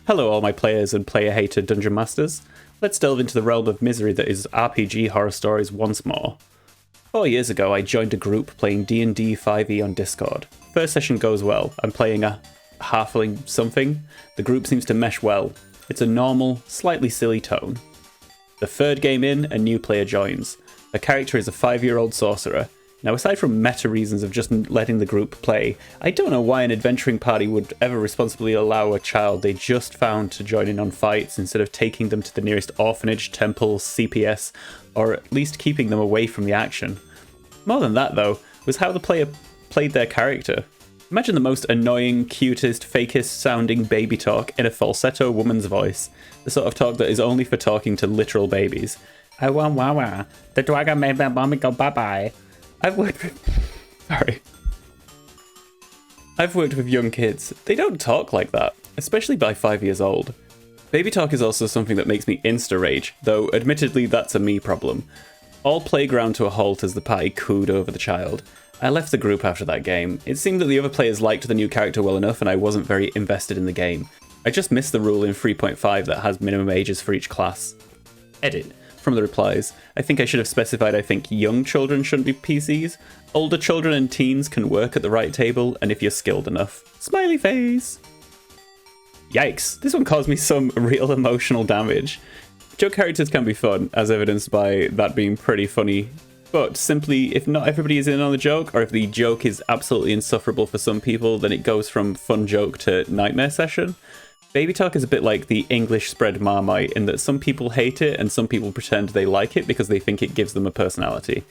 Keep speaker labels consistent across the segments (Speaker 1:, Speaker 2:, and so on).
Speaker 1: Hello all my players and player-hated dungeon masters. Let's delve into the realm of misery that is RPG horror stories once more. 4 years ago I joined a group playing D&D 5e on Discord. First session goes well, I'm playing a halfling something. The group seems to mesh well. It's a normal, slightly silly tone. The third game in, a new player joins. The character is a 5-year-old sorcerer. Now, aside from meta reasons of just letting the group play, I don't know why an adventuring party would ever responsibly allow a child they just found to join in on fights instead of taking them to the nearest orphanage, temple, CPS, or at least keeping them away from the action. More than that, though, was how the player played their character. Imagine the most annoying, cutest, fakest sounding baby talk in a falsetto woman's voice. The sort of talk that is only for talking to literal babies. I want wawa. The dragon made my mommy go bye-bye. I've worked with young kids. They don't talk like that, especially by 5 years old. Baby talk is also something that makes me insta-rage, though admittedly that's a me problem. All playground to a halt as the party cooed over the child. I left the group after that game. It seemed that the other players liked the new character well enough and I wasn't very invested in the game. I just missed the rule in 3.5 that has minimum ages for each class. Edit. From the replies, I think I should have specified I think young children shouldn't be PCs. Older children and teens can work at the right table, and if you're skilled enough. Smiley face! Yikes, this one caused me some real emotional damage. Joke characters can be fun, as evidenced by that being pretty funny, but simply, if not everybody is in on the joke, or if the joke is absolutely insufferable for some people, then it goes from fun joke to nightmare session. Baby talk is a bit like the English spread Marmite in that some people hate it and some people pretend they like it because they think it gives them a personality.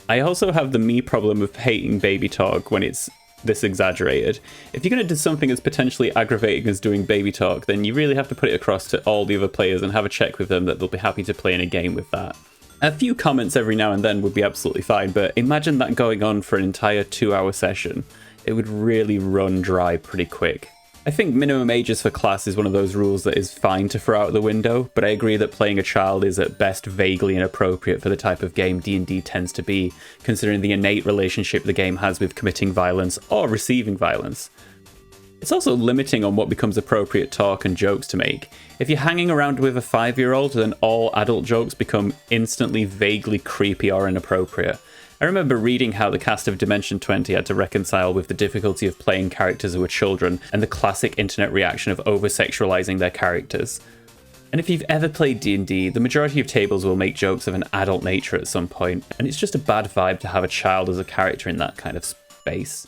Speaker 1: I also have the me problem of hating baby talk when it's this exaggerated. If you're going to do something as potentially aggravating as doing baby talk, then you really have to put it across to all the other players and have a check with them that they'll be happy to play in a game with that. A few comments every now and then would be absolutely fine, but imagine that going on for an entire 2-hour session. It would really run dry pretty quick. I think minimum ages for class is one of those rules that is fine to throw out the window, but I agree that playing a child is at best vaguely inappropriate for the type of game D&D tends to be, considering the innate relationship the game has with committing violence or receiving violence. It's also limiting on what becomes appropriate talk and jokes to make. If you're hanging around with a 5-year-old, then all adult jokes become instantly vaguely creepy or inappropriate. I remember reading how the cast of Dimension 20 had to reconcile with the difficulty of playing characters who were children and the classic internet reaction of over-sexualizing their characters. And if you've ever played D&D, the majority of tables will make jokes of an adult nature at some point, and it's just a bad vibe to have a child as a character in that kind of space.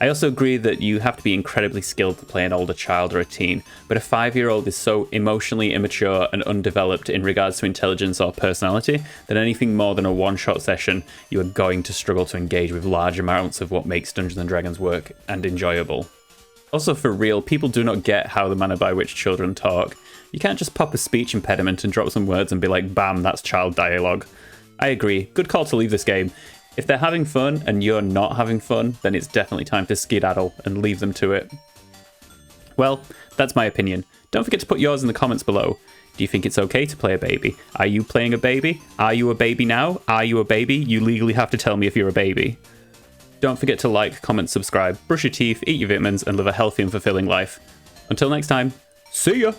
Speaker 1: I also agree that you have to be incredibly skilled to play an older child or a teen, but a 5-year-old is so emotionally immature and undeveloped in regards to intelligence or personality that anything more than a one-shot session, you are going to struggle to engage with large amounts of what makes Dungeons & Dragons work and enjoyable. Also, for real, people do not get how the manner by which children talk. You can't just pop a speech impediment and drop some words and be like, bam, that's child dialogue. I agree, good call to leave this game. If they're having fun and you're not having fun, then it's definitely time to skedaddle and leave them to it. Well, that's my opinion. Don't forget to put yours in the comments below. Do you think it's okay to play a baby? Are you playing a baby? Are you a baby now? Are you a baby? You legally have to tell me if you're a baby. Don't forget to like, comment, subscribe, brush your teeth, eat your vitamins, and live a healthy and fulfilling life. Until next time, see ya!